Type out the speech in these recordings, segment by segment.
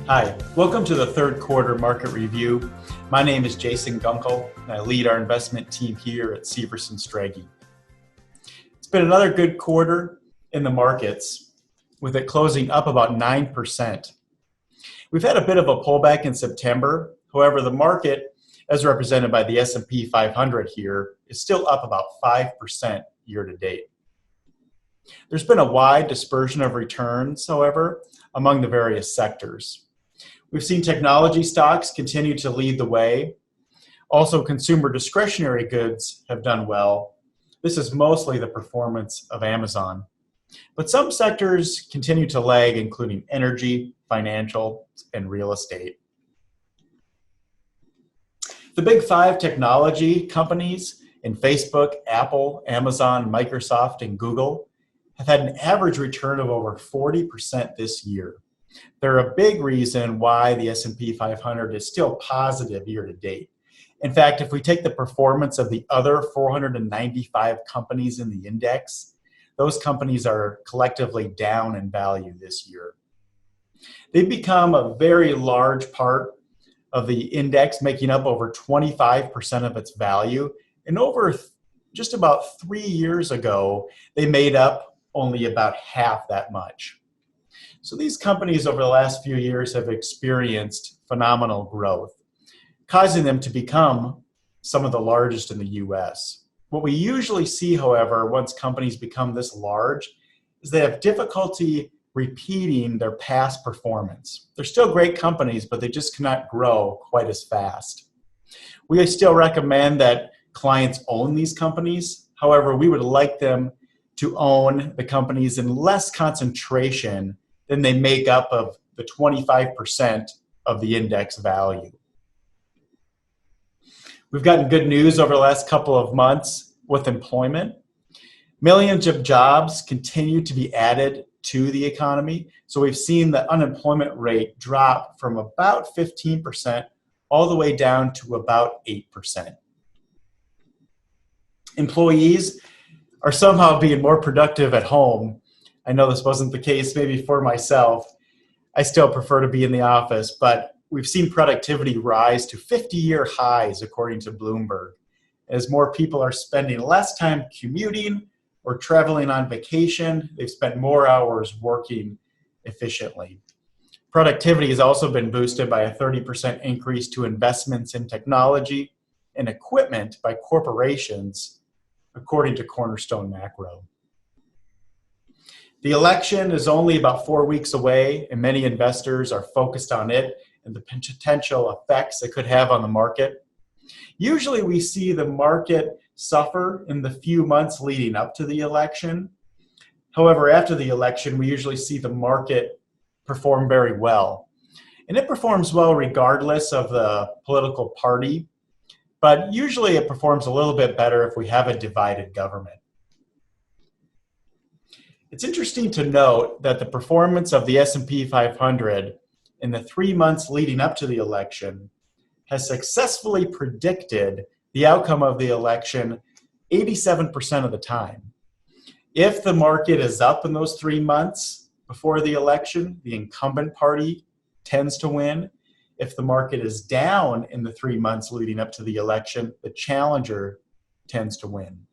Hi, welcome to the third quarter market review. My name is Jason Gunkel, and I lead our investment team here at Severson Strage. It's been another good quarter in the markets, with it closing up about 9%. We've had a bit of a pullback in September. However, the market, as represented by the S&P 500 here, is still up about 5% year to date. There's been a wide dispersion of returns, however, among the various sectors. We've seen technology stocks continue to lead the way. Also, consumer discretionary goods have done well. This is mostly the performance of Amazon. But some sectors continue to lag, including energy, financial, and real estate. The big five technology companies in Facebook, Apple, Amazon, Microsoft, and Google have had an average return of over 40% this year. They're a big reason why the S&P 500 is still positive year to date. In fact, if we take the performance of the other 495 companies in the index, those companies are collectively down in value this year. They've become a very large part of the index, making up over 25% of its value. And over just about 3 years ago, they made up only about half that much. So these companies over the last few years have experienced phenomenal growth, causing them to become some of the largest in the US. What we usually see, however, once companies become this large, is they have difficulty repeating their past performance. They're still great companies, but they just cannot grow quite as fast. We still recommend that clients own these companies. However, we would like them to own the companies in less concentration than they make up of the 25% of the index value. We've gotten good news over the last couple of months with employment. Millions of jobs continue to be added to the economy. So we've seen the unemployment rate drop from about 15% all the way down to about 8%. Employees are somehow being more productive at home. I know this wasn't the case maybe for myself. I still prefer to be in the office, but we've seen productivity rise to 50-year highs according to Bloomberg. As more people are spending less time commuting or traveling on vacation, they've spent more hours working efficiently. Productivity has also been boosted by a 30% increase to investments in technology and equipment by corporations, according to Cornerstone Macro. The election is only about 4 weeks away, and many investors are focused on it and the potential effects it could have on the market. Usually we see the market suffer in the few months leading up to the election. However, after the election, we usually see the market perform very well. And it performs well regardless of the political party, but usually it performs a little bit better if we have a divided government. It's interesting to note that the performance of the S&P 500 in the 3 months leading up to the election has successfully predicted the outcome of the election 87% of the time. If the market is up in those 3 months before the election, the incumbent party tends to win. If the market is down in the 3 months leading up to the election, the challenger tends to win.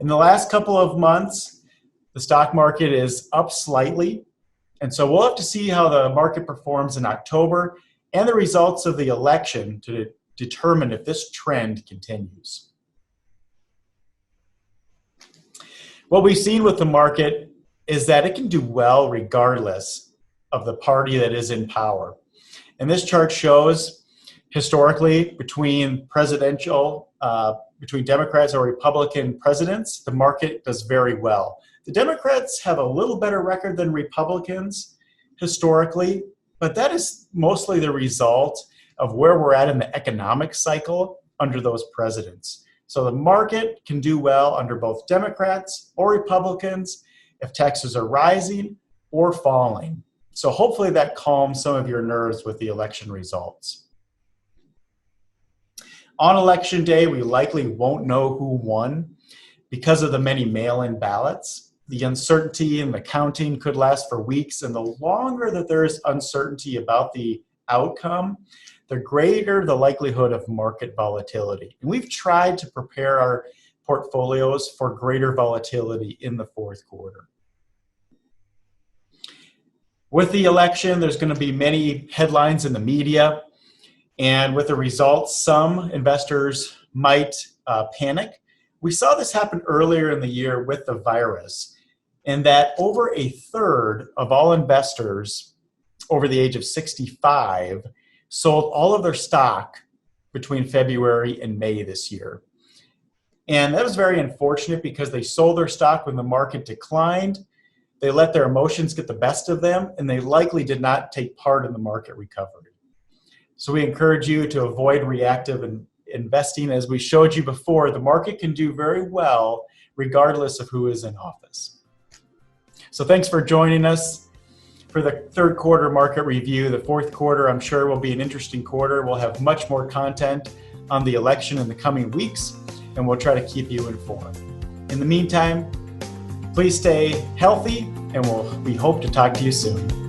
In the last couple of months, the stock market is up slightly, and so we'll have to see how the market performs in October and the results of the election to determine if this trend continues. What we've seen with the market is that it can do well regardless of the party that is in power. And this chart shows historically between Democrats or Republican presidents, the market does very well. The Democrats have a little better record than Republicans historically, but that is mostly the result of where we're at in the economic cycle under those presidents. So the market can do well under both Democrats or Republicans if taxes are rising or falling. So hopefully that calms some of your nerves with the election results. On election day, we likely won't know who won because of the many mail-in ballots. The uncertainty in the counting could last for weeks, and the longer that there's uncertainty about the outcome, the greater the likelihood of market volatility. And we've tried to prepare our portfolios for greater volatility in the fourth quarter. With the election, there's going to be many headlines in the media, and with the results, some investors might panic. We saw this happen earlier in the year with the virus, and that over a third of all investors over the age of 65 sold all of their stock between February and May this year. And that was very unfortunate because they sold their stock when the market declined. They let their emotions get the best of them, and they likely did not take part in the market recovery. So we encourage you to avoid reactive investing. As we showed you before, the market can do very well regardless of who is in office. So thanks for joining us for the third quarter market review. The fourth quarter, I'm sure, will be an interesting quarter. We'll have much more content on the election in the coming weeks, and we'll try to keep you informed. In the meantime, please stay healthy, and we hope to talk to you soon.